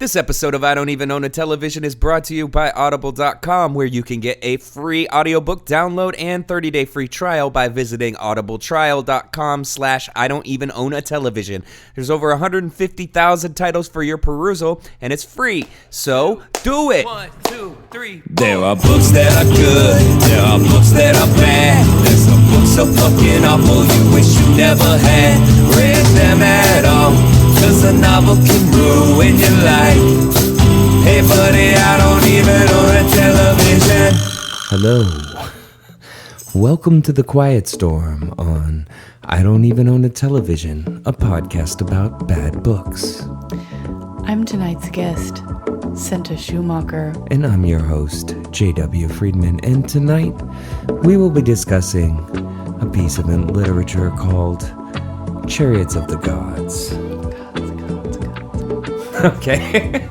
This episode of I Don't Even Own a Television is brought to you by Audible.com, where you can get a free audiobook download and 30-day free trial by visiting audibletrial.com/I Don't Even Own a Television. There's over 150,000 titles for your perusal, and it's free, so do it! 1, 2, 3. There are books that are good, there are books that are bad. There's some books so fucking awful you wish you never had read them at all. Cause a novel can ruin your life. Hey buddy, I don't even own a television. Hello. Welcome to the Quiet Storm on I Don't Even Own a Television, a podcast about bad books. I'm tonight's guest, Centa Schumacher. And I'm your host, J.W. Friedman, and tonight we will be discussing a piece of literature called Chariots of the Gods. Okay.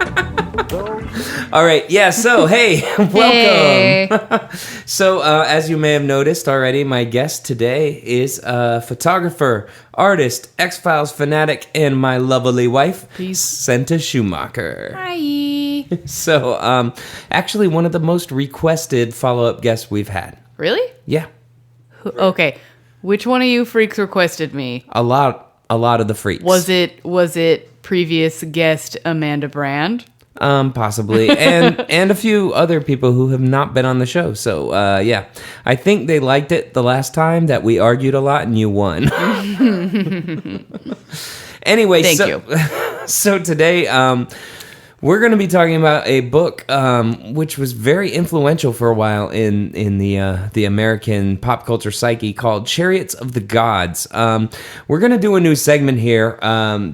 All right. Yeah. So, hey, welcome. So, as you may have noticed already, my guest today is a photographer, artist, X-Files fanatic, and my lovely wife, Centa Schumacher. Hi. So, actually, one of the most requested follow-up guests we've had. Really? Yeah. Okay. Which one of you freaks requested me? A lot of the freaks. Was it previous guest Amanda Brand? Possibly, and a few other people who have not been on the show. So, yeah, I think they liked it the last time that we argued a lot and you won. Anyway, Thank you. So today, we're going to be talking about a book which was very influential for a while in the American pop culture psyche, called Chariots of the Gods. We're going to do a new segment here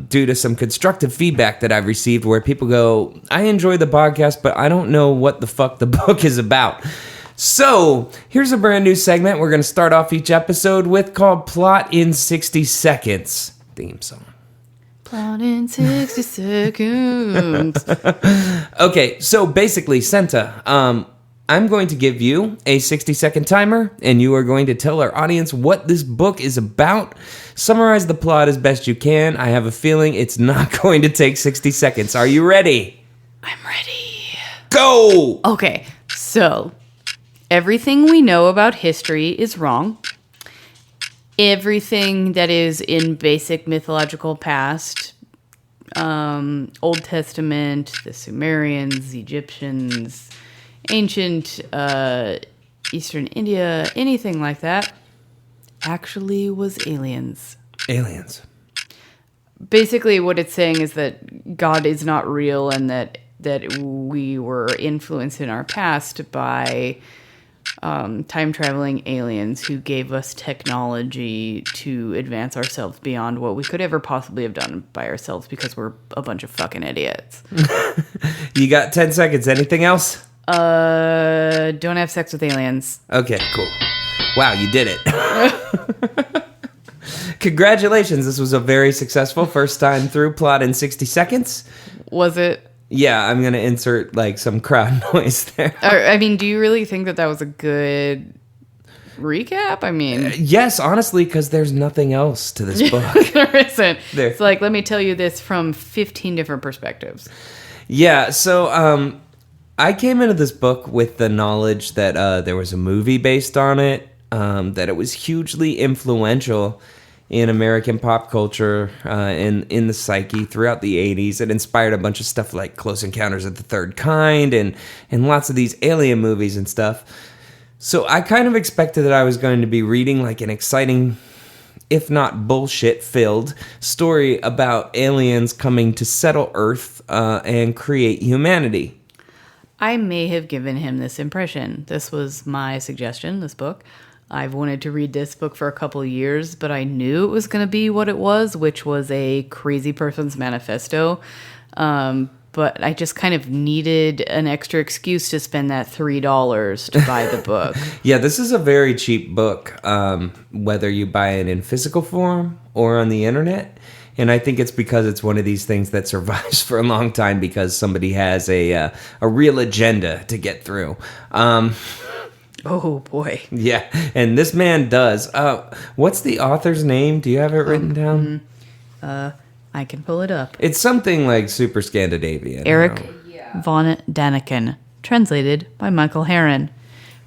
due to some constructive feedback that I've received where people go, I enjoy the podcast, but I don't know what the fuck the book is about. So here's a brand new segment we're going to start off each episode with, called Plot in 60 Seconds. Theme song. Plot in 60 seconds. Okay, so basically, Centa, I'm going to give you a 60-second timer, and you are going to tell our audience what this book is about. Summarize the plot as best you can. I have a feeling it's not going to take 60 seconds. Are you ready? I'm ready. Go! Okay, so everything we know about history is wrong. Everything that is in basic mythological past, Old Testament, the Sumerians, Egyptians, ancient Eastern India, anything like that, actually was aliens. Aliens. Basically, what it's saying is that God is not real, and that we were influenced in our past by time-traveling aliens who gave us technology to advance ourselves beyond what we could ever possibly have done by ourselves because we're a bunch of fucking idiots. You got 10 seconds. Anything else? Don't have sex with aliens. Okay, cool. Wow, you did it. Congratulations. This was a very successful first time through Plot in 60 Seconds. Was it? Yeah, I'm going to insert some crowd noise there. I mean, do you really think that was a good recap? I mean... yes, honestly, because there's nothing else to this book. There isn't. There. It's like, let me tell you this from 15 different perspectives. Yeah, so I came into this book with the knowledge that there was a movie based on it, that it was hugely influential in American pop culture, in the psyche throughout the 80s. It inspired a bunch of stuff like Close Encounters of the Third Kind and lots of these alien movies and stuff. So I kind of expected that I was going to be reading like an exciting, if not bullshit-filled, story about aliens coming to settle Earth and create humanity. I may have given him this impression. This was my suggestion, this book. I've wanted to read this book for a couple of years, but I knew it was going to be what it was, which was a crazy person's manifesto. But I just kind of needed an extra excuse to spend that $3 to buy the book. Yeah, this is a very cheap book, whether you buy it in physical form or on the internet. And I think it's because it's one of these things that survives for a long time because somebody has a real agenda to get through. Oh, boy. Yeah, and this man does. What's the author's name? Do you have it written down? I can pull it up. It's something like super Scandinavian. Eric von Daniken, translated by Michael Herron.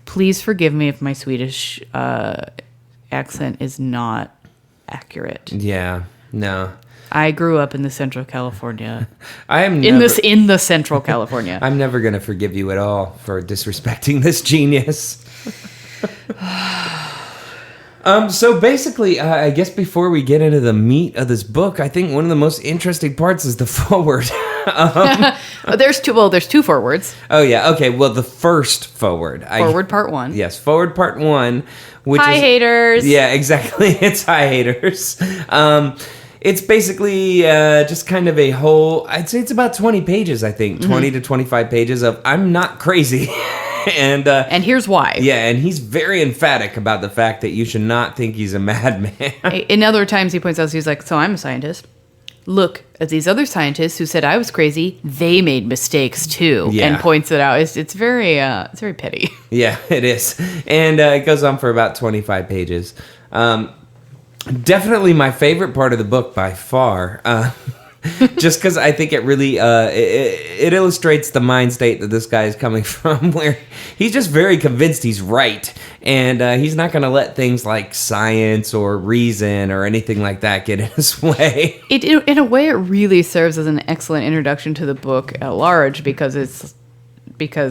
Please forgive me if my Swedish accent is not accurate. Yeah, no. I grew up in the Central California. In the Central California. I'm never going to forgive you at all for disrespecting this genius. So basically, I guess before we get into the meat of this book, I think one of the most interesting parts is the foreword. There's two forewords. Oh, yeah. Okay. Well, the first foreword. Forward part 1. Yes. Forward part 1. Which Hi, is, haters. Yeah, exactly. It's hi, haters. It's basically just kind of a whole, I'd say it's about 20 pages, I think. 20 to 25 pages of I'm not crazy. And here's why. Yeah, and he's very emphatic about the fact that you should not think he's a madman. In other times, he points out, he's like, so I'm a scientist. Look at these other scientists who said I was crazy. They made mistakes too, and points it out. It's very petty. Yeah, it is, and it goes on for about 25 pages. Definitely my favorite part of the book by far. Just because I think it really it illustrates the mind state that this guy is coming from, where he's just very convinced he's right, and he's not going to let things like science or reason or anything like that get in his way. In a way, it really serves as an excellent introduction to the book at large, because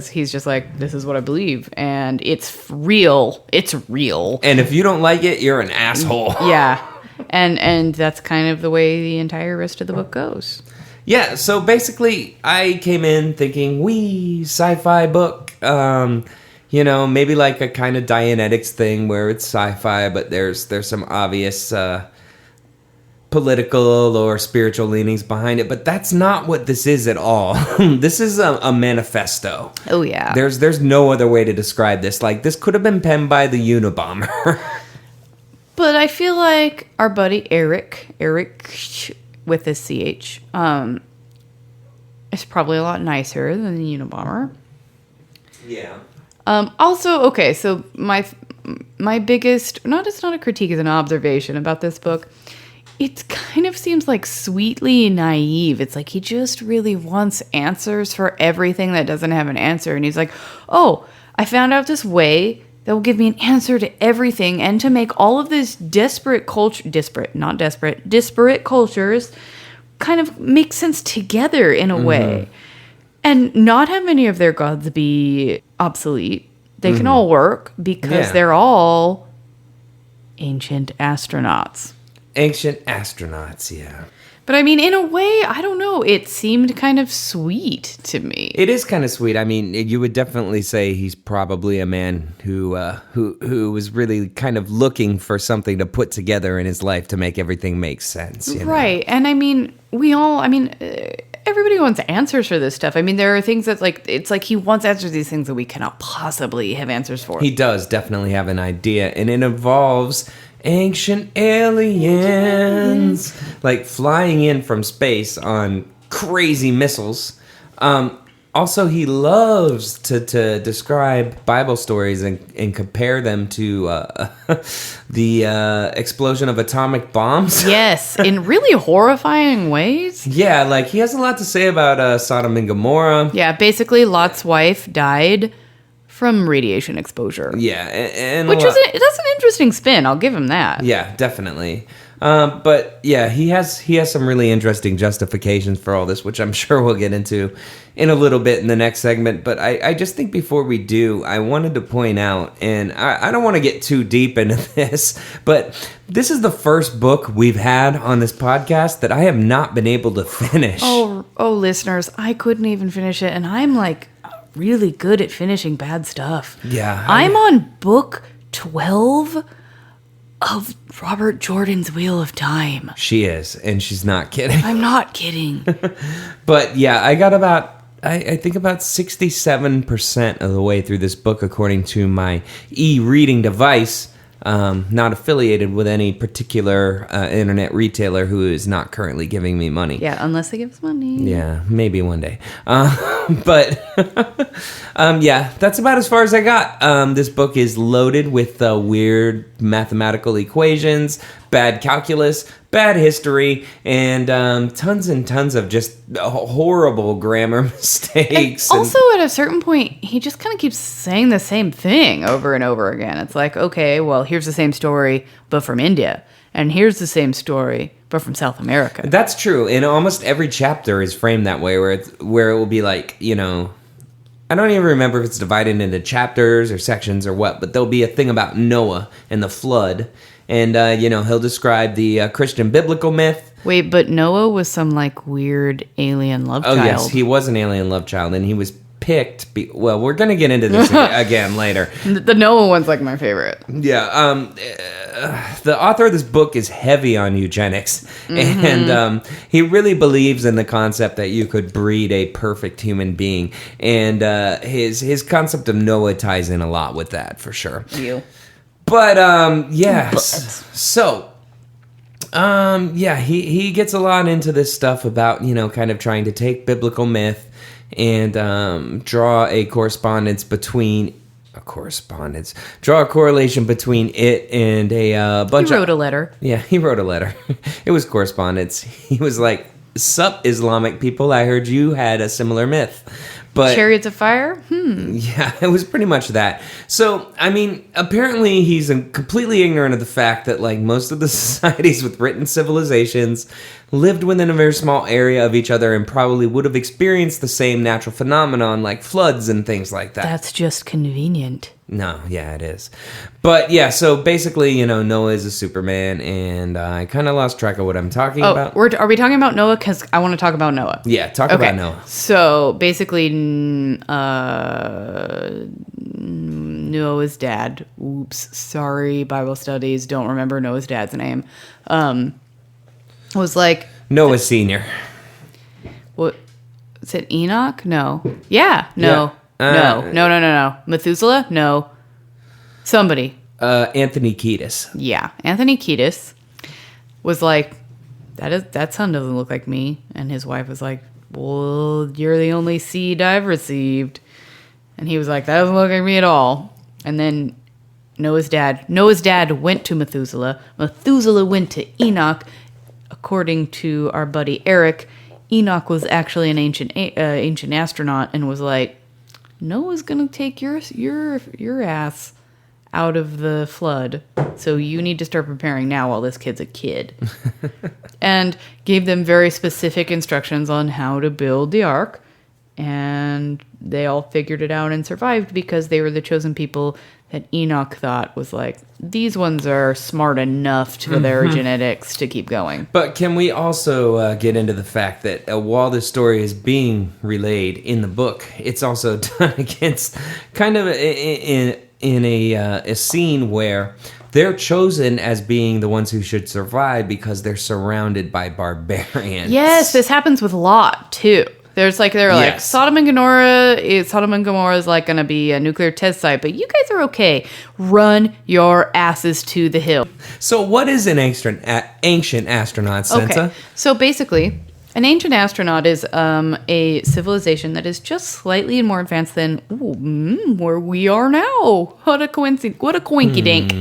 he's just like, this is what I believe, and it's real. It's real. And if you don't like it, you're an asshole. Yeah. And that's kind of the way the entire rest of the book goes. Yeah, so basically, I came in thinking, sci-fi book. Maybe like a kind of Dianetics thing where it's sci-fi, but there's some obvious political or spiritual leanings behind it. But that's not what this is at all. This is a manifesto. Oh, yeah. There's no other way to describe this. Like, this could have been penned by the Unabomber. But I feel like our buddy Eric with this CH, is probably a lot nicer than the Unabomber. Yeah. Also, okay, so my biggest, it's not a critique, it's an observation about this book. It kind of seems like sweetly naive. It's like he just really wants answers for everything that doesn't have an answer. And he's like, oh, I found out this way that will give me an answer to everything, and to make all of this disparate cultures kind of make sense together in a way. And not have any of their gods be obsolete. They can all work because they're all ancient astronauts. Ancient astronauts, yeah. But I mean, in a way, I don't know. It seemed kind of sweet to me. It is kind of sweet. I mean, you would definitely say he's probably a man who was really kind of looking for something to put together in his life to make everything make sense. You know? Right. And I mean, everybody wants answers for this stuff. I mean, there are things that it's like he wants answers to these things that we cannot possibly have answers for. He does definitely have an idea, and it involves ancient aliens, like flying in from space on crazy missiles. Also, he loves to describe Bible stories and compare them to the explosion of atomic bombs. Yes, in really horrifying ways. Yeah, like he has a lot to say about Sodom and Gomorrah. Yeah, basically Lot's wife died from radiation exposure. Yeah, and that's an interesting spin. I'll give him that. Yeah, definitely. But yeah, he has some really interesting justifications for all this, which I'm sure we'll get into in a little bit in the next segment. But I just think before we do, I wanted to point out, and I don't want to get too deep into this, but this is the first book we've had on this podcast that I have not been able to finish. Oh, listeners, I couldn't even finish it, and I'm like really good at finishing bad stuff. Yeah. I'm on book 12 of Robert Jordan's Wheel of Time. She is, and she's not kidding. I'm not kidding. But yeah, I got I think about 67% of the way through this book, according to my e-reading device. Not affiliated with any particular internet retailer who is not currently giving me money. Yeah, unless they give us money. Yeah, maybe one day. But yeah, that's about as far as I got. This book is loaded with weird mathematical equations, bad calculus, bad history, and tons and tons of just horrible grammar mistakes. And also, at a certain point, he just kind of keeps saying the same thing over and over again. It's like, okay, well, here's the same story, but from India. And here's the same story, but from South America. That's true. And almost every chapter is framed that way, where it will be like, you know, I don't even remember if it's divided into chapters or sections or what, but there'll be a thing about Noah and the flood. And, you know, he'll describe the Christian biblical myth. Wait, but Noah was some, like, weird alien love child. Oh, yes, he was an alien love child, and he was picked. Well, we're going to get into this again later. The Noah one's, like, my favorite. Yeah, the author of this book is heavy on eugenics, and he really believes in the concept that you could breed a perfect human being, and his concept of Noah ties in a lot with that, for sure. But, so, yeah, he gets a lot into this stuff about, you know, kind of trying to take biblical myth and draw a correlation between it and a bunch of... He wrote a letter. Yeah, he wrote a letter. It was correspondence. He was like, "Sup, Islamic people, I heard you had a similar myth." But Chariots of Fire? Yeah, it was pretty much that. So, I mean, apparently he's completely ignorant of the fact that, like, most of the societies with written civilizations lived within a very small area of each other and probably would have experienced the same natural phenomenon like floods and things like that. That's just convenient. No, yeah, it is. But, yeah, so basically, you know, Noah is a Superman, and I kind of lost track of what I'm talking about. Are we talking about Noah? Because I want to talk about Noah. Yeah, talk about Noah. So, basically, Noah's dad, oops, sorry, Bible studies, don't remember Noah's dad's name, was like... Noah Sr. What? Is it Enoch? No. Yeah, no. Yeah. No. Methuselah? No. Somebody. Anthony Kiedis. Yeah. Anthony Kiedis was like, that son doesn't look like me. And his wife was like, well, you're the only seed I've received. And he was like, that doesn't look like me at all. And then Noah's dad went to Methuselah. Methuselah went to Enoch. According to our buddy Eric, Enoch was actually an ancient astronaut and was like, Noah's gonna take your ass out of the flood, so you need to start preparing now while this kid's a kid. And gave them very specific instructions on how to build the ark, and they all figured it out and survived because they were the chosen people that Enoch thought was like, these ones are smart enough to their genetics to keep going. But can we also get into the fact that while this story is being relayed in the book, it's also done against kind of in a scene where they're chosen as being the ones who should survive because they're surrounded by barbarians. Yes, this happens with Lot too. They're like, Sodom and Gomorrah is like going to be a nuclear test site, but you guys are okay. Run your asses to the hill. So what is an ancient astronaut, Centa? Okay, so basically, an ancient astronaut is a civilization that is just slightly more advanced than where we are now. What a coincidence! What a coinky dink!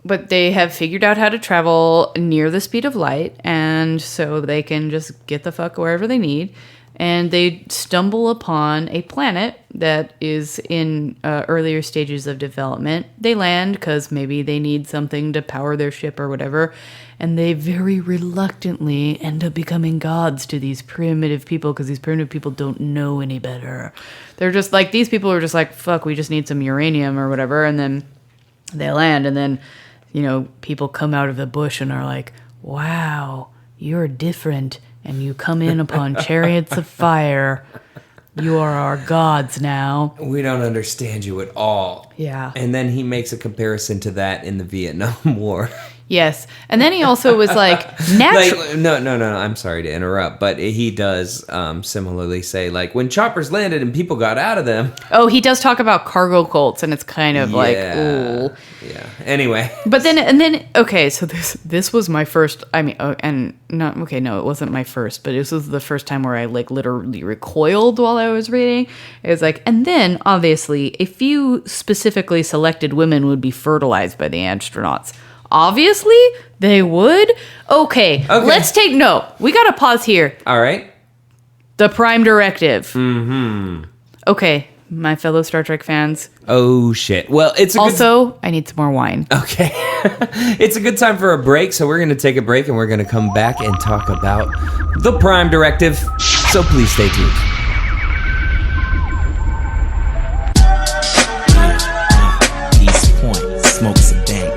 But they have figured out how to travel near the speed of light, and so they can just get the fuck wherever they need. And they stumble upon a planet that is in earlier stages of development. They land because maybe they need something to power their ship or whatever. And they very reluctantly end up becoming gods to these primitive people because these primitive people don't know any better. They're just like, these people are just like, fuck, we just need some uranium or whatever. And then they land, and then, you know, people come out of the bush and are like, wow, you're different. And you come in upon chariots of fire. You are our gods now. We don't understand you at all. Yeah. And then he makes a comparison to that in the Vietnam War. Yes. And then he also was like, natural. Like, no. I'm sorry to interrupt, but he does similarly say, like, when choppers landed and people got out of them. Oh, he does talk about cargo cults, and it's kind of like, ooh. Yeah. Anyway. But then, okay, so this was my first, it wasn't my first, but this was the first time where I, like, literally recoiled while I was reading. It was like, and then, obviously, a few specifically selected women would be fertilized by the astronauts. Obviously, they would. Okay. Let's take note. We got to pause here. All right. The Prime Directive. Mm-hmm. Okay, my fellow Star Trek fans. Oh, shit. Well, it's I need some more wine. Okay. It's a good time for a break, so we're going to take a break, and we're going to come back and talk about the Prime Directive. So please stay tuned. East Point, smokes a dank.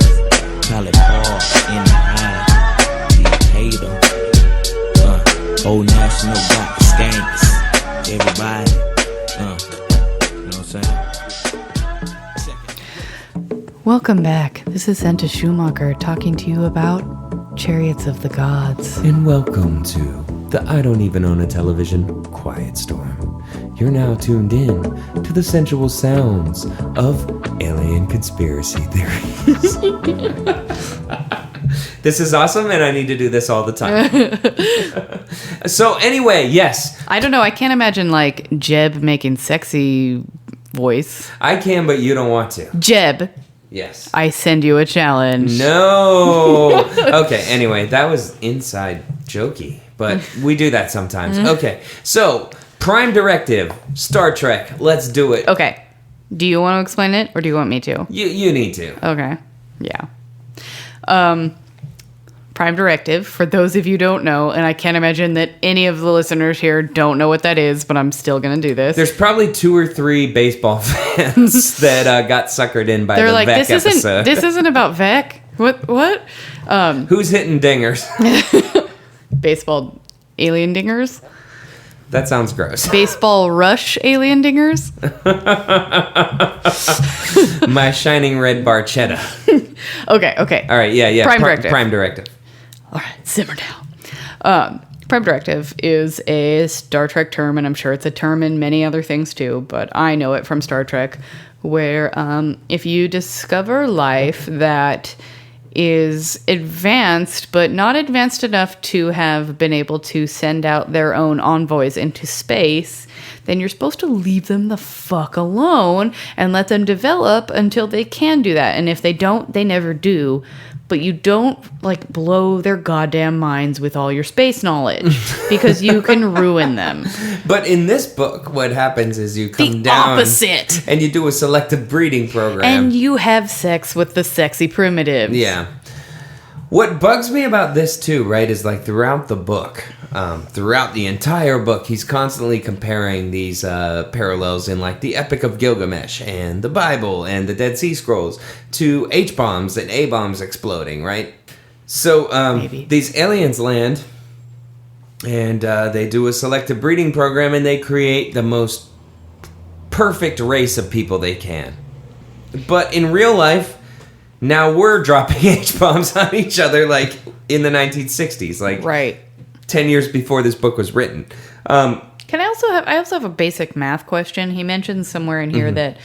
Call it Paul in the eye. Be hater. Old National got the skanks. Everybody. You know what I'm saying? Welcome back. This is Centa Schumacher talking to you about Chariots of the Gods. And welcome to the I Don't Even Own a Television Quiet Storm. You're now tuned in to the sensual sounds of alien conspiracy theories. This is awesome, and I need to do this all the time. So anyway, yes. I don't know. I can't imagine, like, Jeb making sexy voice. I can, but you don't want to. Jeb, Yes. I send you a challenge. No. Okay, anyway, that was inside jokey, but we do that sometimes. Okay, so Prime Directive, Star Trek, let's do it. Okay. Do you want to explain it, or do you want me to? You need to. Okay. Yeah. Prime Directive, for those of you who don't know, and I can't imagine that any of the listeners here don't know what that is, but I'm still going to do this. There's probably 2 or 3 baseball fans that got suckered in by They're the like, Vec episode. This isn't about Vec. What? Who's hitting dingers? Baseball alien dingers? That sounds gross. Baseball rush alien dingers? My shining red barchetta. Okay. All right, yeah. Prime Directive. Prime Directive. All right, simmer down. Prime Directive is a Star Trek term, and I'm sure it's a term in many other things too, but I know it from Star Trek, where if you discover life that is advanced, but not advanced enough to have been able to send out their own envoys into space, then you're supposed to leave them the fuck alone and let them develop until they can do that. And if they don't, they never do. But you don't, like, blow their goddamn minds with all your space knowledge, because you can ruin them. But in this book, what happens is you come The down opposite. and you do a selective breeding program. And you have sex with the sexy primitives. Yeah. What bugs me about this too, right, is like throughout the book, throughout the entire book, he's constantly comparing these parallels in like the Epic of Gilgamesh and the Bible and the Dead Sea Scrolls to H-bombs and A-bombs exploding, right? So these aliens land and they do a selective breeding program and they create the most perfect race of people they can. But in real life, now we're dropping H-bombs on each other like in the 1960s, like Right. 10 years before this book was written. Can I also have a basic math question? He mentions somewhere in here that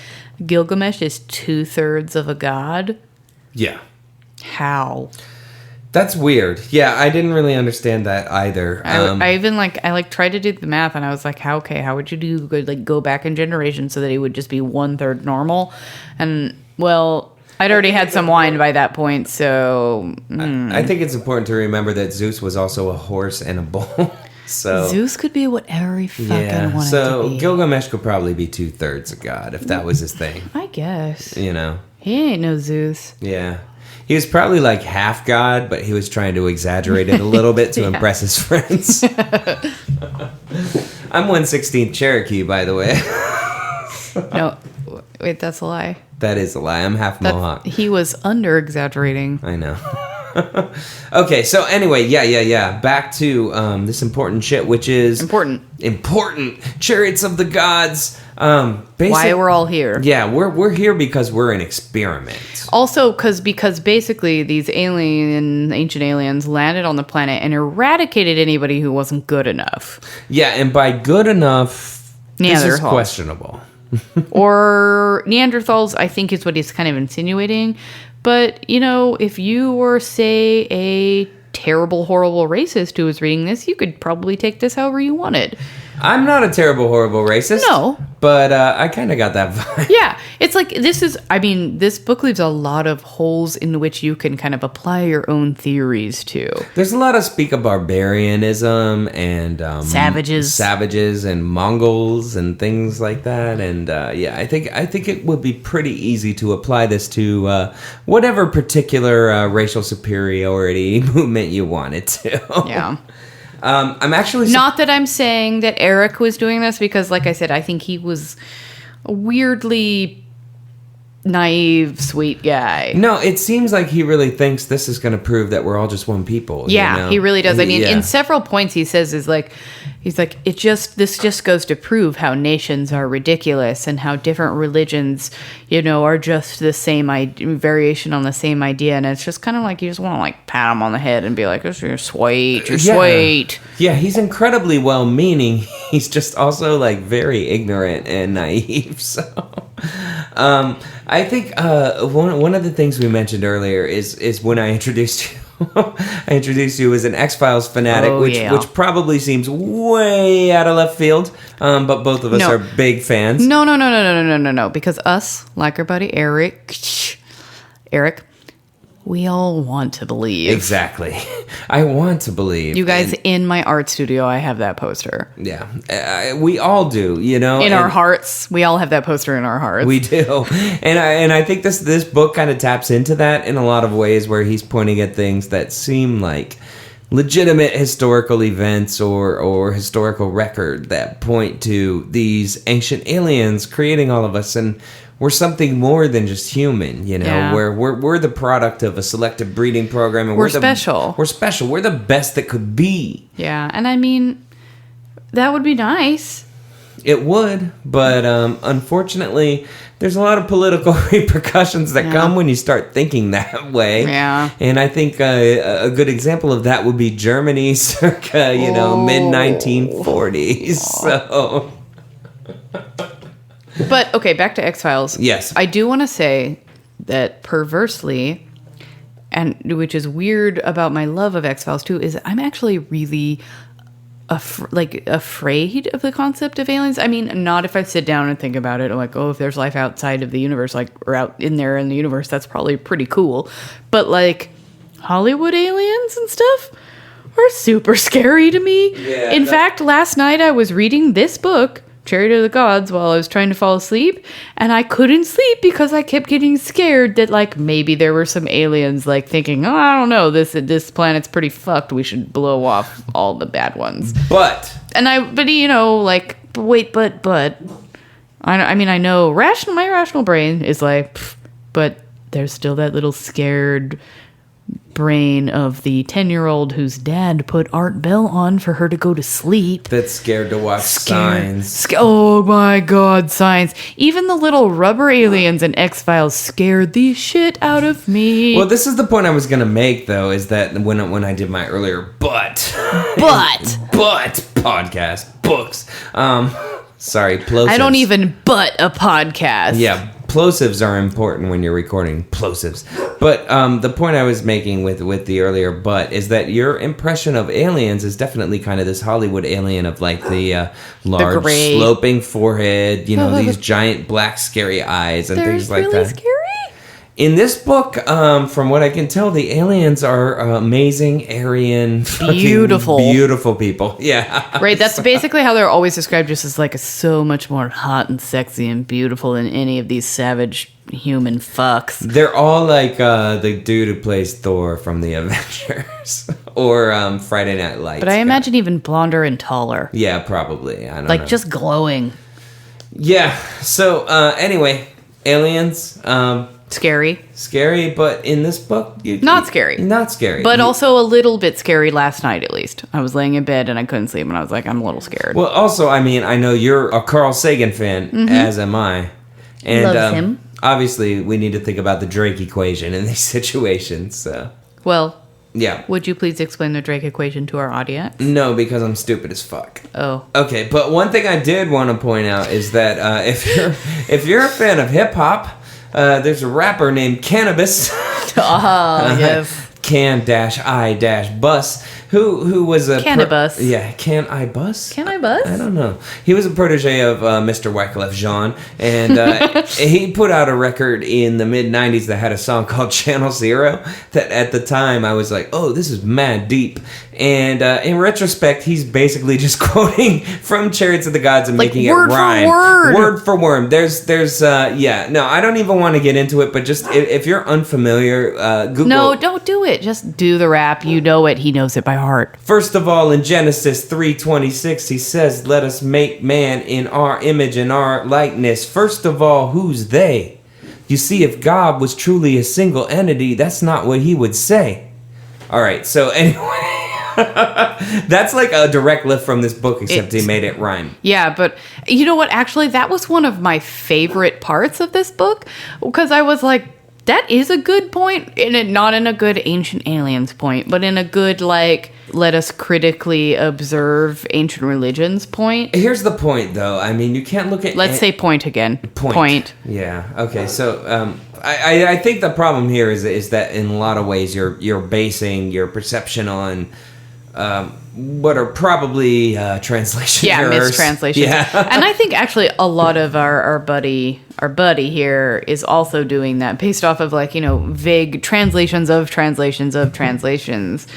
Gilgamesh is 2/3 of a god. Yeah. How? That's weird. Yeah, I didn't really understand that either. I even tried to do the math, and I was like, how would you go back in generations so that he would just be 1/3 normal? And well, I'd already had some wine by that point, so I think it's important to remember that Zeus was also a horse and a bull. So Zeus could be whatever he fucking wanted so to be. Gilgamesh could probably be 2/3 a god if that was his thing. I guess. You know. He ain't no Zeus. Yeah. He was probably like half god, but he was trying to exaggerate it a little bit to impress his friends. I'm 1/16 Cherokee, by the way. No, wait, that's a lie. That is a lie. I'm half Mohawk. He was under exaggerating. I know. Okay, so anyway, yeah. Back to this important shit, which is Important. Chariots of the Gods. Why we're all here. Yeah, we're here because we're an experiment. Also, because basically these ancient aliens landed on the planet and eradicated anybody who wasn't good enough. Yeah, and by good enough, this is Neanderthals. questionable. Or Neanderthals, I think is what he's kind of insinuating. But, if you were, say, a terrible, horrible racist who was reading this, you could probably take this however you wanted. I'm not a terrible, horrible racist. No. But I kind of got that vibe. Yeah. It's like, this book leaves a lot of holes in which you can kind of apply your own theories to. There's a lot of speak of barbarianism and savages and Mongols and things like that. And I think it would be pretty easy to apply this to whatever particular racial superiority movement you wanted to. Yeah. I'm actually not that I'm saying that Eric was doing this, because, like I said, I think he was a weirdly naive, sweet guy. No, it seems like he really thinks this is going to prove that we're all just one people. Yeah, he really does. I mean, in several points, he says he's like, this just goes to prove how nations are ridiculous and how different religions, are just the same variation on the same idea. And it's just kind of like you just want to like pat him on the head and be like, "You're sweet, you're sweet." Yeah, he's incredibly well-meaning. He's just also like very ignorant and naive. So, I think one of the things we mentioned earlier is when I introduced you. I introduced you as an X-Files fanatic, which probably seems way out of left field, but both of us are big fans. No, because us, like our buddy Eric, we all want to believe. Exactly. I want to believe. You guys, in my art studio, I have that poster. Yeah. We all do, In our hearts. We all have that poster in our hearts. We do. And I think this book kind of taps into that in a lot of ways, where he's pointing at things that seem like legitimate historical events or historical record that point to these ancient aliens creating all of us, and we're something more than just human, Yeah. We're the product of a selective breeding program, and we're special. We're special. We're the best that could be. Yeah, and I mean, that would be nice. It would, but unfortunately, there's a lot of political repercussions that come when you start thinking that way. Yeah. And I think a good example of that would be Germany circa, mid-1940s. So... But, okay, back to X-Files. Yes. I do want to say that perversely, and which is weird about my love of X-Files too, is I'm actually really afraid of the concept of aliens. I mean, not if I sit down and think about it. I'm like, if there's life outside of the universe, or out in there in the universe, that's probably pretty cool. But, Hollywood aliens and stuff are super scary to me. Yeah, in fact, last night I was reading this book, Chariot of the Gods, while I was trying to fall asleep, and I couldn't sleep because I kept getting scared that maybe there were some aliens thinking, I don't know, this planet's pretty fucked, we should blow off all the bad ones. But I know my rational brain is but there's still that little scared brain of the 10-year-old whose dad put Art Bell on for her to go to sleep. That's scared to watch Signs. Oh my God, Signs. Even the little rubber aliens in X-Files scared the shit out of me. Well, this is the point I was going to make, though, is that when I did my earlier but podcast books. Sorry, plosives. I don't even but a podcast. Yeah, plosives are important when you're recording plosives. But the point I was making with the earlier but is that your impression of aliens is definitely kind of this Hollywood alien of the large sloping forehead, these giant black scary eyes and things like really that. Scary? In this book, from what I can tell, the aliens are amazing, Aryan, beautiful people. Yeah. Right, that's basically how they're always described, just as so much more hot and sexy and beautiful than any of these savage human fucks. They're all like the dude who plays Thor from the Avengers or Friday Night Lights. But I imagine even blonder and taller. Yeah, probably. I don't know. Just glowing. Yeah. So, anyway, aliens... Scary. but in this book, Not scary. Not scary. But also a little bit scary last night, at least. I was laying in bed and I couldn't sleep, and I was like, I'm a little scared. Well, also, I mean, I know you're a Carl Sagan fan, as am I. And Loves him. Obviously, we need to think about the Drake equation in these situations. So. Well, Yeah. would you please explain the Drake equation to our audience? No, because I'm stupid as fuck. Oh. Okay, but one thing I did want to point out is that if you're a fan of hip hop, there's a rapper named Cannabis. Yes. Can-I-Bus, who was a... Cannabis. Can I Bus? Can I buzz? I don't know. He was a protege of Mr. Wyclef Jean, and he put out a record in the mid-'90s that had a song called Channel Zero, that at the time I was like, oh, this is mad deep. And in retrospect, he's basically just quoting from Chariots of the Gods and making it rhyme. Word for word. There's no, I don't even want to get into it, but just if you're unfamiliar, Google... No, don't do it. Just do the rap. You know it. He knows it by heart. First of all, in Genesis 3:26, he says, let us make man in our image and our likeness. First of all, who's they? You see, if God was truly a single entity, that's not what he would say. All right, so anyway, that's like a direct lift from this book, except he made it rhyme. Yeah, but you know what? Actually, that was one of my favorite parts of this book, because I was like, that is a good point, not in a good Ancient Aliens point, but in a good, like, let us critically observe ancient religions point. Here's the point, though. I mean, you can't look at... Let's say point again. Point. Yeah, okay, so I think the problem here is that in a lot of ways you're basing your perception on... what are probably translation errors. Mistranslations. Yeah. And I think actually a lot of our buddy here is also doing that based off of, like, vague translations of translations,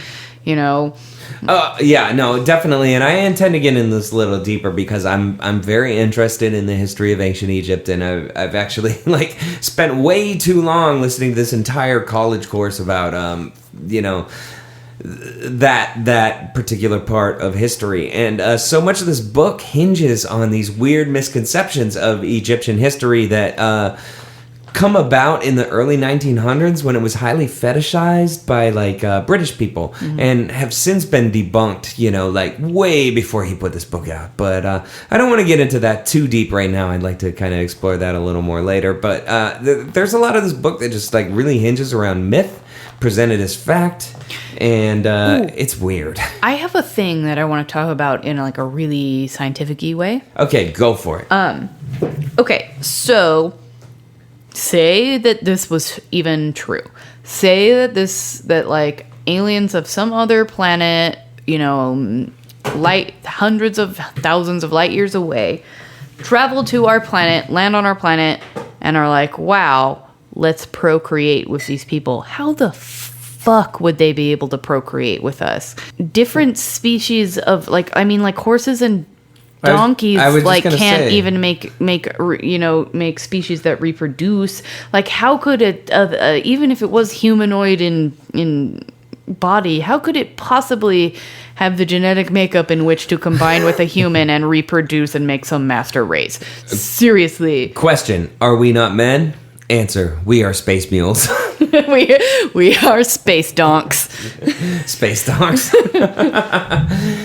Yeah, no, definitely. And I intend to get in this a little deeper because I'm very interested in the history of ancient Egypt, and I've actually spent way too long listening to this entire college course about that particular part of history. And so much of this book hinges on these weird misconceptions of Egyptian history that come about in the early 1900s when it was highly fetishized by British people, and have since been debunked, way before he put this book out. But I don't want to get into that too deep right now. I'd like to kind of explore that a little more later. But there's a lot of this book that just really hinges around myth presented as fact, and it's weird. I have a thing that I want to talk about in a really scientific-y way. Okay, go for it. Okay, so say that this was even true. Say that aliens of some other planet, hundreds of thousands of light years away, travel to our planet, land on our planet, and are like, wow, let's procreate with these people. How the fuck would they be able to procreate with us? Different species of horses and donkeys can't even make species that reproduce. How could it even if it was humanoid in body, how could it possibly have the genetic makeup in which to combine with a human and reproduce and make some master race? Seriously. Question: are we not men? Answer: we are space mules. we are space donks. Space donks.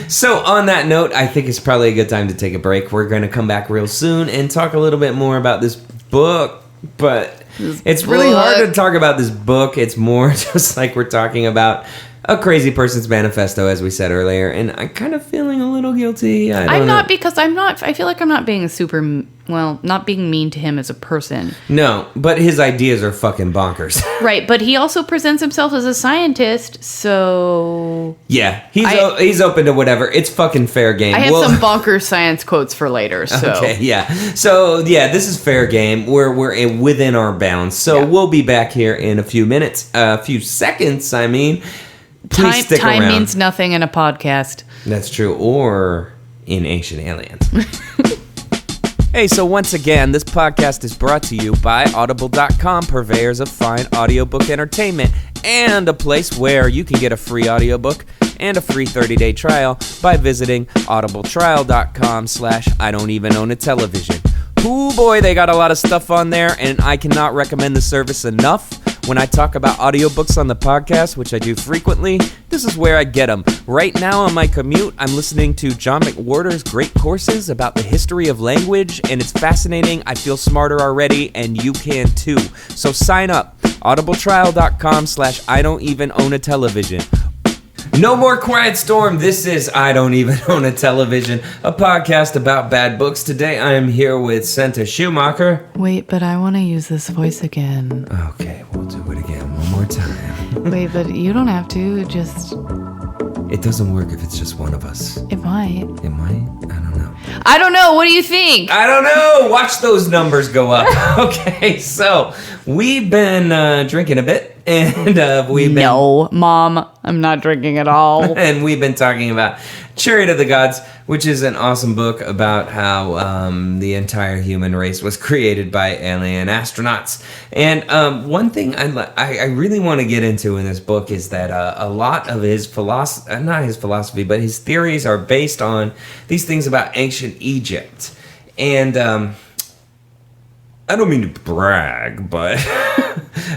So on that note, I think it's probably a good time to take a break. We're going to come back real soon and talk a little bit more about this book. But it's really hard to talk about this book. It's more just like we're talking about a crazy person's manifesto, as we said earlier, and I'm kind of feeling a little guilty. I feel like I'm not being not being mean to him as a person. No, but his ideas are fucking bonkers. Right, but he also presents himself as a scientist, so... Yeah, he's open to whatever. It's fucking fair game. I have some bonkers science quotes for later, so... Okay, yeah. So, yeah, this is fair game. We're within our bounds. So we'll be back here in a few minutes. A few seconds, I mean. Please stick around. Time means nothing in a podcast. That's true. Or in Ancient Aliens. Hey, so once again, this podcast is brought to you by Audible.com, purveyors of fine audiobook entertainment, and a place where you can get a free audiobook and a free 30-day trial by visiting audibletrial.com/I don't even own a television. Ooh boy, they got a lot of stuff on there, and I cannot recommend the service enough. When I talk about audiobooks on the podcast, which I do frequently, this is where I get them. Right now on my commute, I'm listening to John McWhorter's great courses about the history of language, and it's fascinating. I feel smarter already, and you can too. So sign up, audibletrial.com/I don't even own a television. No more Quiet Storm. This is I Don't Even Own a Television, a podcast about bad books. Today I am here with Centa Schumacher. Wait, but I want to use this voice again. Okay, we'll do it again one more time. Wait, but you don't have to. Just... It doesn't work if it's just one of us. It might. It might? I don't know. I don't know. What do you think? I don't know. Watch those numbers go up. Okay, so we've been drinking a bit, and we've been... No, Mom, I'm not drinking at all. And we've been talking about Chariot of the Gods, which is an awesome book about how the entire human race was created by alien astronauts. And one thing I really want to get into in this book is that a lot of his philosophy, not his philosophy, but his theories are based on these things about ancient Egypt. And I don't mean to brag, but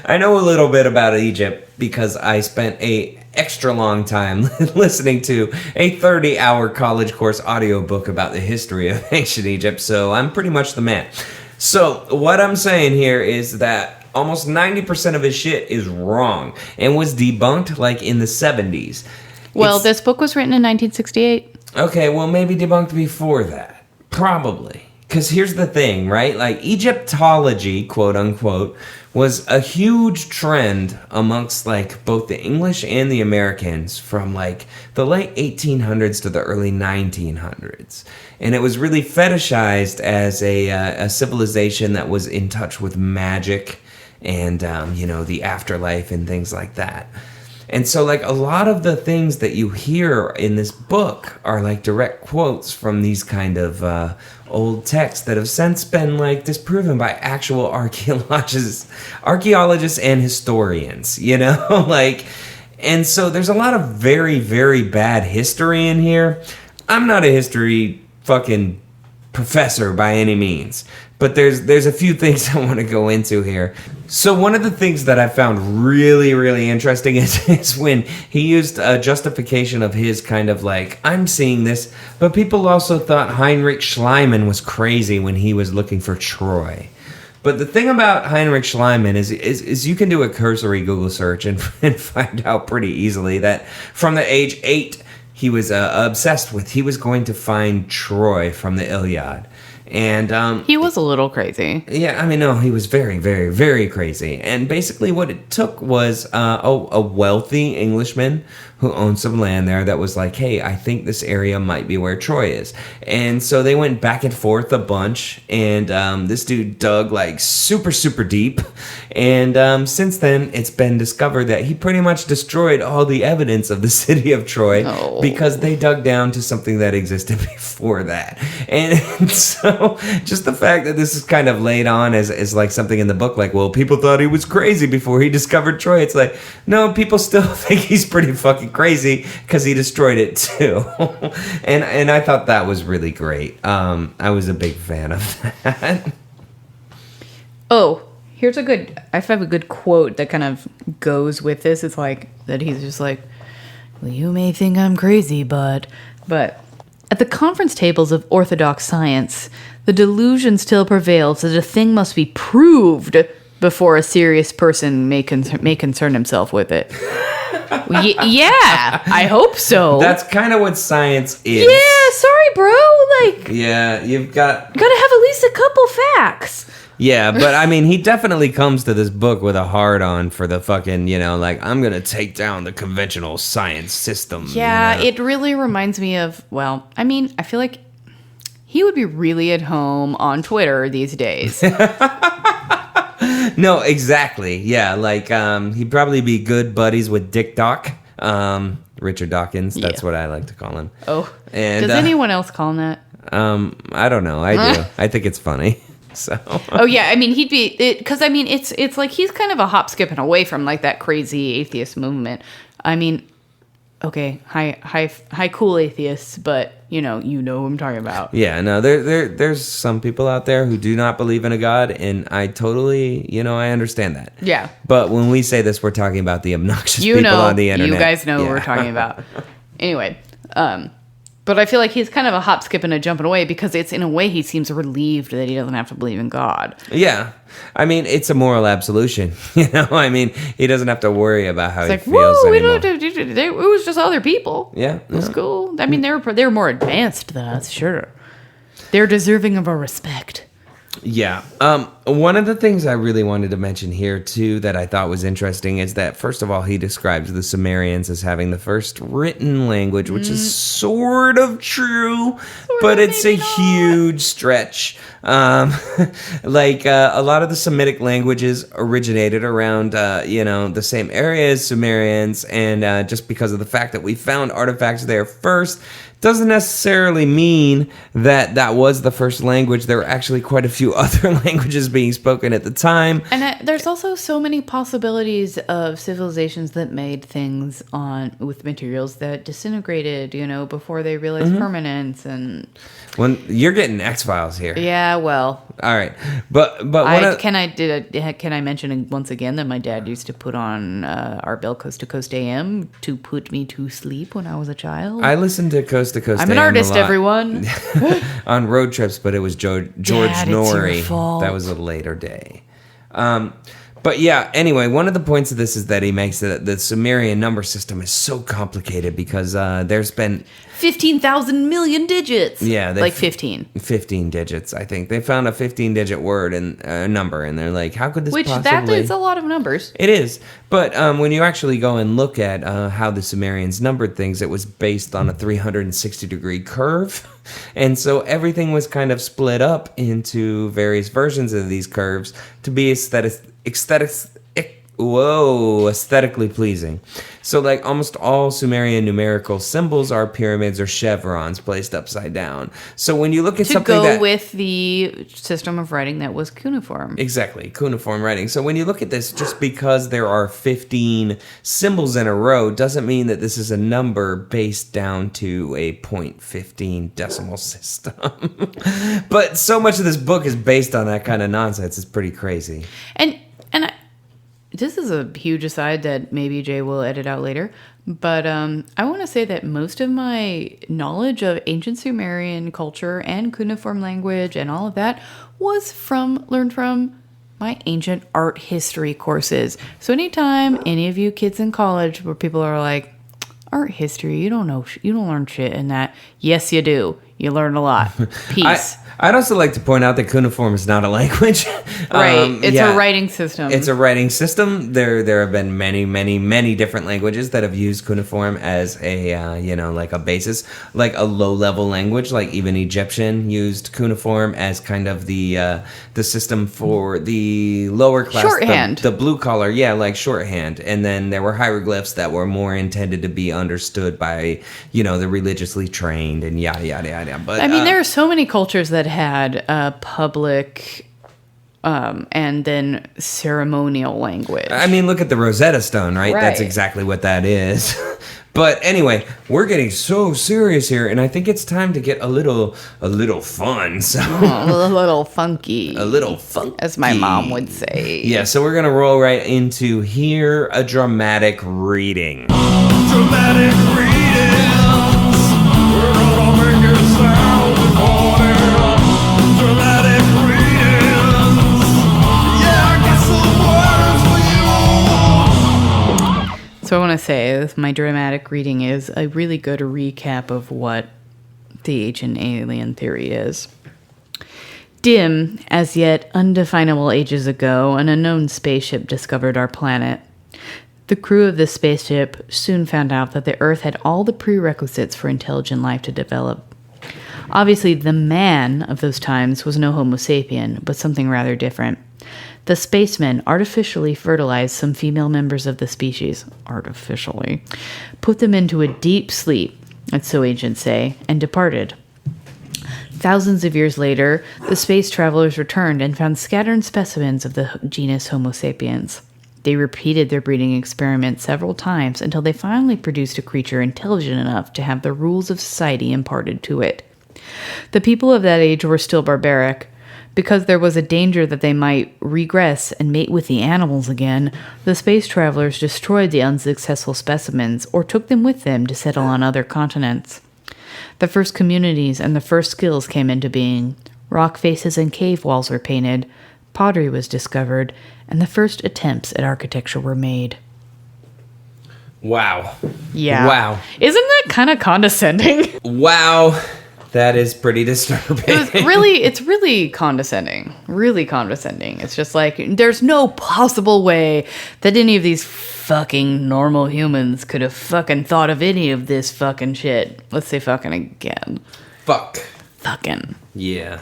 I know a little bit about Egypt because I spent a extra long time listening to a 30-hour college course audiobook about the history of ancient Egypt, so I'm pretty much the man. So what I'm saying here is that almost 90% of his shit is wrong and was debunked like in the 70s. Well, this book was written in 1968. Okay, well, maybe debunked before that. Probably. Because here's the thing, right? Like, Egyptology, quote unquote, was a huge trend amongst, like, both the English and the Americans from, like, the late 1800s to the early 1900s. And it was really fetishized as a civilization that was in touch with magic and, the afterlife and things like that. And so, like, a lot of the things that you hear in this book are, like, direct quotes from these kind of old texts that have since been, like, disproven by actual archaeologists and historians, like, and so there's a lot of very, very bad history in here. I'm not a history fucking professor by any means, but there's a few things I want to go into here. So one of the things that I found really, really interesting is when he used a justification of his kind of like, I'm seeing this, but people also thought Heinrich Schliemann was crazy when he was looking for Troy. But the thing about Heinrich Schliemann is you can do a cursory Google search and find out pretty easily that from the age 8, he was obsessed with, he was going to find Troy from the Iliad. And he was a little crazy. Yeah, I mean, no, he was very, very, very crazy. And basically what it took was a wealthy Englishman who owned some land there that was like, hey, I think this area might be where Troy is. And so they went back and forth a bunch, and this dude dug like super, super deep. And since then, it's been discovered that he pretty much destroyed all the evidence of the city of Troy because they dug down to something that existed before that. And so just the fact that this is kind of laid on as like something in the book, like, well, people thought he was crazy before he discovered Troy. It's like, no, people still think he's pretty fucking crazy because he destroyed it too. and I thought that was really great. I was a big fan of that. Oh, here's I have a good quote that kind of goes with this. It's like that he's just like, well, you may think I'm crazy, but at the conference tables of orthodox science, the delusion still prevails that a thing must be proved before a serious person may concern himself with it. Yeah, I hope so. That's kind of what science is. Yeah, sorry, bro. Like, yeah, you've gotta have at least a couple facts. Yeah, but I mean, he definitely comes to this book with a hard-on for the fucking, like, I'm gonna take down the conventional science system. Yeah, it really reminds me of, well, I mean, I feel like he would be really at home on Twitter these days. No, exactly. Yeah, like, he'd probably be good buddies with Dick Doc. Richard Dawkins, that's what I like to call him. Oh, and, does anyone else call him that? I don't know. I do. I think it's funny. So. Oh yeah, I mean he'd be because I mean it's like he's kind of a hop skipping away from like that crazy atheist movement. I mean, okay, high cool atheists, but you know who I'm talking about. Yeah, no, there's some people out there who do not believe in a God, and I totally, I understand that. Yeah. But when we say this, we're talking about the obnoxious people on the internet. You guys know what we're talking about. Anyway, but I feel like he's kind of a hop, skip, and a jumping away because it's in a way he seems relieved that he doesn't have to believe in God. Yeah. I mean, it's a moral absolution. I mean, he doesn't have to worry about how he feels whoa, anymore. It was just other people. Yeah. It was cool. I mean, they were more advanced than us, sure. They're deserving of our respect. Yeah. One of the things I really wanted to mention here, too, that I thought was interesting is that, first of all, he describes the Sumerians as having the first written language, which is sort of true, but it's a huge stretch. Like, a lot of the Semitic languages originated around, the same area as Sumerians, and just because of the fact that we found artifacts there first, doesn't necessarily mean that that was the first language. There were actually quite a few other languages being spoken at the time. And there's also so many possibilities of civilizations that made things with materials that disintegrated, before they realized permanence. And when you're getting X-Files here. Yeah, well. All right. But can I mention once again that my dad used to put on our Bell Coast to Coast AM to put me to sleep when I was a child? I listened to Coast to Coast I'm an AM artist, a lot. Everyone. On road trips, but it was George Dad, Norrie. it's your fault. That was a later day. But yeah, anyway, one of the points of this is that he makes that the Sumerian number system is so complicated because there's been 15,000 million digits. Yeah, like 15. 15 digits, I think. They found a 15-digit word and number, and they're like, how could this possibly... That is a lot of numbers. It is. But when you actually go and look at how the Sumerians numbered things, it was based on a 360-degree curve. And so everything was kind of split up into various versions of these curves to be aesthetically pleasing. So like almost all Sumerian numerical symbols are pyramids or chevrons placed upside down. So when you look at something to go with the system of writing that was cuneiform. Exactly, cuneiform writing. So when you look at this, just because there are 15 symbols in a row doesn't mean that this is a number based down to a 0.15 decimal system. But so much of this book is based on that kind of nonsense. It's pretty crazy. And this is a huge aside that maybe Jay will edit out later, but I want to say that most of my knowledge of ancient Sumerian culture and cuneiform language and all of that was learned from my ancient art history courses. So anytime any of you kids in college where people are like, art history, you don't learn shit in that. Yes, you do. You learn a lot. Peace. I'd also like to point out that cuneiform is not a language. Right. It's a writing system. It's a writing system. There have been many, many, many different languages that have used cuneiform as a, like a basis, like a low-level language. Like even Egyptian used cuneiform as kind of the system for the lower class. Shorthand. The blue collar, like shorthand. And then there were hieroglyphs that were more intended to be understood by, the religiously trained and yada, yada, yada. But I mean, there are so many cultures that had public and then ceremonial language. I mean, look at the Rosetta Stone, right? That's exactly what that is. But anyway, we're getting so serious here, and I think it's time to get a little fun. So a little funky. A little funky. As my mom would say. Yeah, so we're going to roll right into Hear a Dramatic Reading. Dramatic readings. We're gonna make it sound recorded. Dramatic readings. Yeah, I got some words for you. So I want to say my dramatic reading is a really good recap of what the ancient alien theory is. Dim, as yet undefinable ages ago, an unknown spaceship discovered our planet. The crew of this spaceship soon found out that the Earth had all the prerequisites for intelligent life to develop. Obviously, the man of those times was no Homo sapien, but something rather different. The spacemen artificially fertilized some female members of the species, put them into a deep sleep, as so ancients say, and departed. Thousands of years later, the space travelers returned and found scattered specimens of the genus Homo sapiens. They repeated their breeding experiment several times until they finally produced a creature intelligent enough to have the rules of society imparted to it. The people of that age were still barbaric. Because there was a danger that they might regress and mate with the animals again, the space travelers destroyed the unsuccessful specimens or took them with them to settle on other continents. The first communities and the first skills came into being. Rock faces and cave walls were painted, pottery was discovered, and the first attempts at architecture were made. Wow. Yeah. Wow. Isn't that kind of condescending? Wow. That is pretty disturbing. It's really condescending. Really condescending. It's just like, there's no possible way that any of these fucking normal humans could have fucking thought of any of this fucking shit. Let's say fucking again. Fuck. Fucking. Yeah.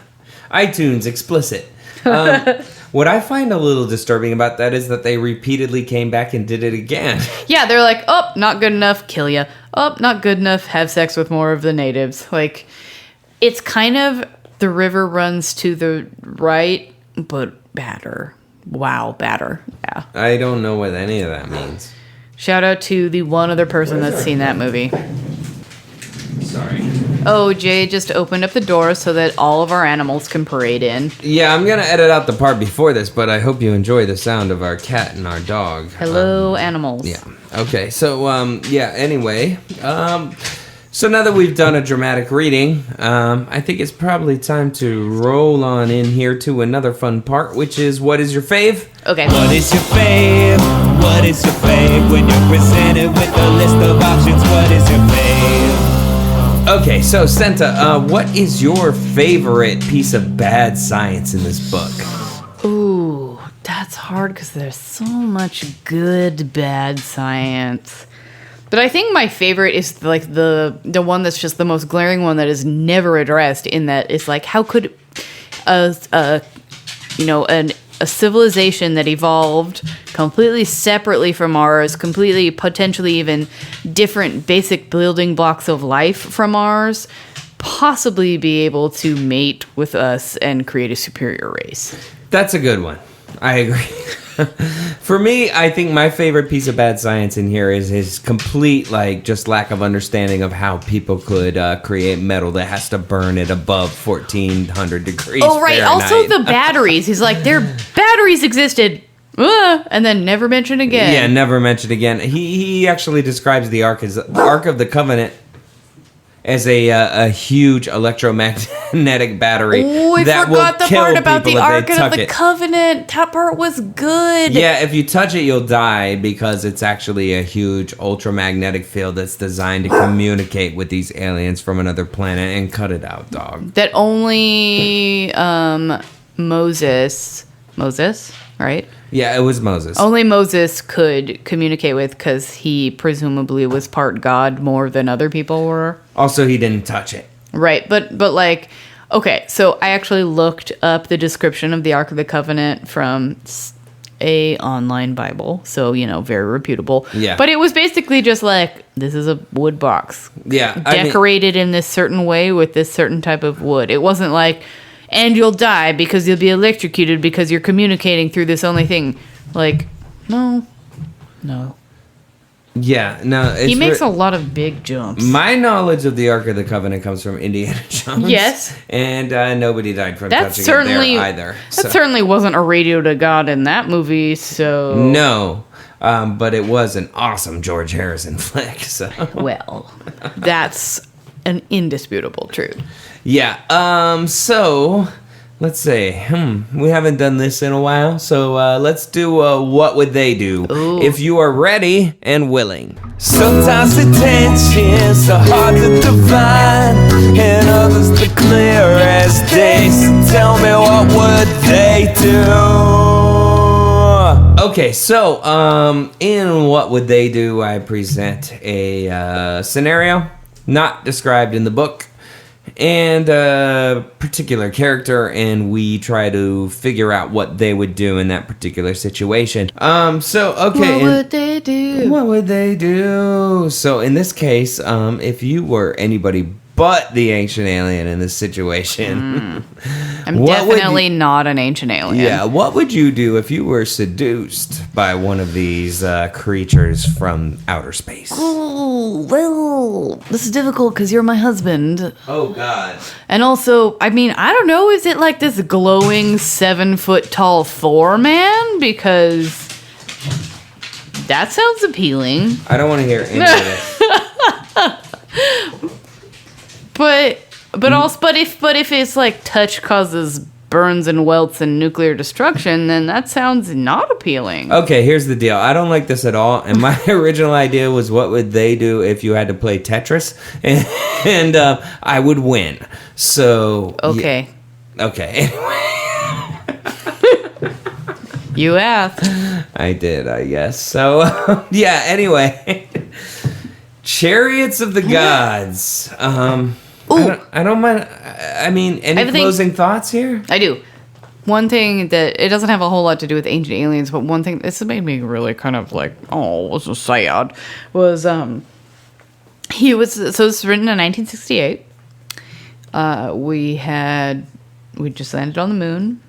iTunes, explicit. What I find a little disturbing about that is that they repeatedly came back and did it again. Yeah, they're like, oh, not good enough, kill ya. Oh, not good enough, have sex with more of the natives. Like, it's kind of the river runs to the right, but badder. Wow, badder. Yeah. I don't know what any of that means. Shout out to the one other person that's seen that movie. Sorry. Oh, Jay just opened up the door so that all of our animals can parade in. Yeah, I'm going to edit out the part before this, but I hope you enjoy the sound of our cat and our dog. Hello, animals. Yeah. Okay, so, anyway. So now that we've done a dramatic reading, I think it's probably time to roll on in here to another fun part, which is what is your fave? Okay. What is your fave? What is your fave? When you're presented with a list of options, what is your fave? Okay, so Centa, what is your favorite piece of bad science in this book? Ooh, that's hard because there's so much good bad science. But I think my favorite is like the one that's just the most glaring one that is never addressed. In that it's like, how could a civilization that evolved completely separately from ours, completely potentially even different basic building blocks of life from ours, possibly be able to mate with us and create a superior race? That's a good one. I agree. For me, I think my favorite piece of bad science in here is his complete, just lack of understanding of how people could create metal that has to burn at above 1,400 degrees. Oh, right. Fahrenheit. Also, the batteries. He's like, their batteries existed. And then never mentioned again. Yeah, never mentioned again. He actually describes the Ark of the Covenant as a huge electromagnetic battery. Oh, I that forgot will the part kill about the people if Ark they of touch the it. Covenant. That part was good. Yeah, if you touch it, you'll die because it's actually a huge ultramagnetic field that's designed to communicate with these aliens from another planet. And cut it out, dog. That only Moses, right? Yeah, it was Moses. Only Moses could communicate with because he presumably was part God more than other people were. Also, he didn't touch it. Right, but okay, so I actually looked up the description of the Ark of the Covenant from a online Bible, so, very reputable. Yeah. But it was basically just like, this is a wood box. Yeah. Decorated in this certain way with this certain type of wood. It wasn't like, and you'll die because you'll be electrocuted because you're communicating through this only thing. Like, no. Yeah, no. He makes a lot of big jumps. My knowledge of the Ark of the Covenant comes from Indiana Jones. Yes. And nobody died from That touching certainly, it there either. That certainly wasn't a radio to God in that movie, so... No, but it was an awesome George Harrison flick, so... Well, that's an indisputable truth. Yeah, so... Let's see. We haven't done this in a while, so let's do What Would They Do? Ooh. If you are ready and willing. Sometimes attention's so hard to define, and others the clear as day. So tell me, what would they do? Okay, so in What Would They Do, I present a scenario not described in the book and a particular character, and we try to figure out what they would do in that particular situation. So okay, What would they do? What would they do? So in this case, if you were anybody but the ancient alien in this situation. I'm definitely not an ancient alien. Yeah, what would you do if you were seduced by one of these creatures from outer space? Oh, well, this is difficult because you're my husband. Oh, God. And also, I mean, I don't know, is it like this glowing 7-foot tall Thor man? Because that sounds appealing. I don't want to hear any of this. But if it's like touch causes burns and welts and nuclear destruction, then that sounds not appealing. Okay, here's the deal. I don't like this at all. And my original idea was, what would they do if you had to play Tetris? And I would win. So Okay. Yeah. Okay. You asked. I did, I guess. So yeah. Anyway, Chariots of the Gods. I don't mind. I mean, any closing thoughts here? I do. One thing that it doesn't have a whole lot to do with ancient aliens, but one thing this made me really kind of like, oh, this is sad. Was this was written in 1968. We just landed on the moon,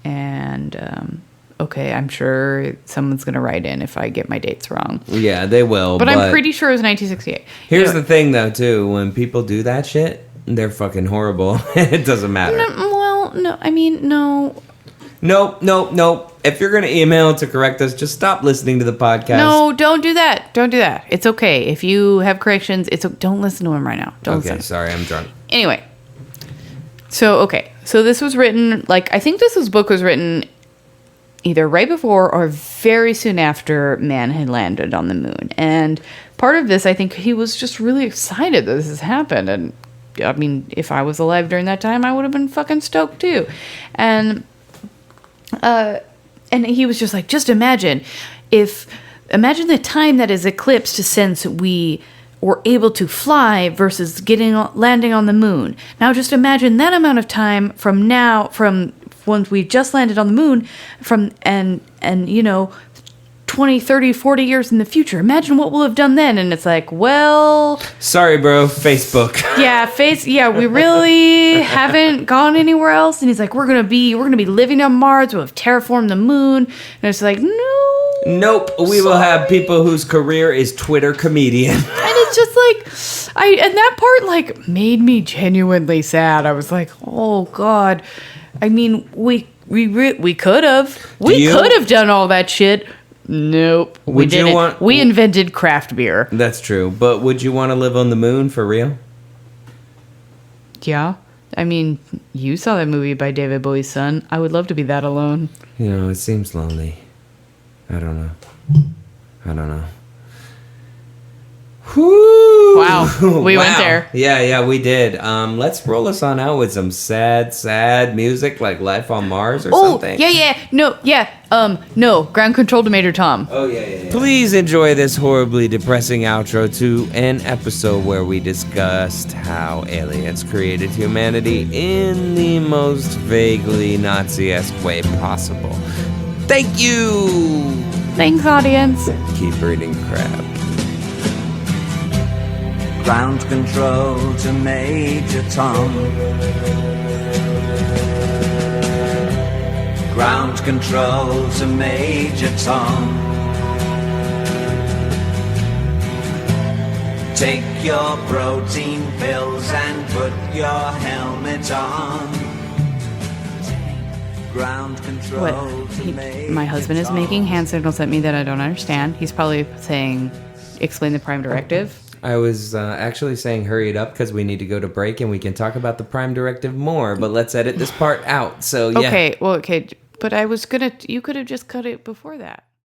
and okay, I'm sure someone's gonna write in if I get my dates wrong. Yeah, they will. But I'm pretty sure it was 1968. Here's the thing, though, too. When people do that shit, they're fucking horrible. It doesn't matter. No. I mean, no. Nope. If you're gonna email to correct us, just stop listening to the podcast. No, don't do that. Don't do that. It's okay if you have corrections. Don't listen to him right now. Don't Okay, listen. sorry, I'm drunk. Anyway, so this was written, like, I think this book was written either right before or very soon after man had landed on the moon. And part of this, I think he was just really excited that this has happened. And I mean, if I was alive during that time, I would have been fucking stoked too. And he was just like, just imagine the time that is eclipsed since we were able to fly versus landing on the moon. Now just imagine that amount of time from once we just landed on the moon and you know, 20, 30, 40 years in the future. Imagine what we'll have done then. And it's like, well... Sorry, bro. Facebook. Yeah, we really haven't gone anywhere else. And he's like, we're gonna be living on Mars. We'll have terraformed the moon. And it's like, no. Nope. We will have people whose career is Twitter comedian. And it's just like, and that part like made me genuinely sad. I was like, oh God. I mean, we could have. We could have done all that shit. Nope. We didn't. We invented craft beer. That's true. But would you want to live on the moon for real? Yeah. I mean, you saw that movie by David Bowie's son. I would love to be that alone. You know, it seems lonely. I don't know. Whew. Wow. We went there. Yeah, we did. Let's roll us on out with some sad music like Life on Mars or something. No, Ground Control to Major Tom. Oh, yeah. Please enjoy this horribly depressing outro to an episode where we discussed how aliens created humanity in the most vaguely Nazi-esque way possible. Thank you! Thanks, audience. Keep reading crap. Ground control to Major Tom. Ground control to Major Tom. Take your protein pills and put your helmet on. Ground control to Major My husband is Tom. making hand signals at me that I don't understand. He's probably saying, explain the prime directive. I was actually saying hurry it up because we need to go to break and we can talk about the Prime Directive more, but let's edit this part out. So, yeah. Okay, but you could have just cut it before that.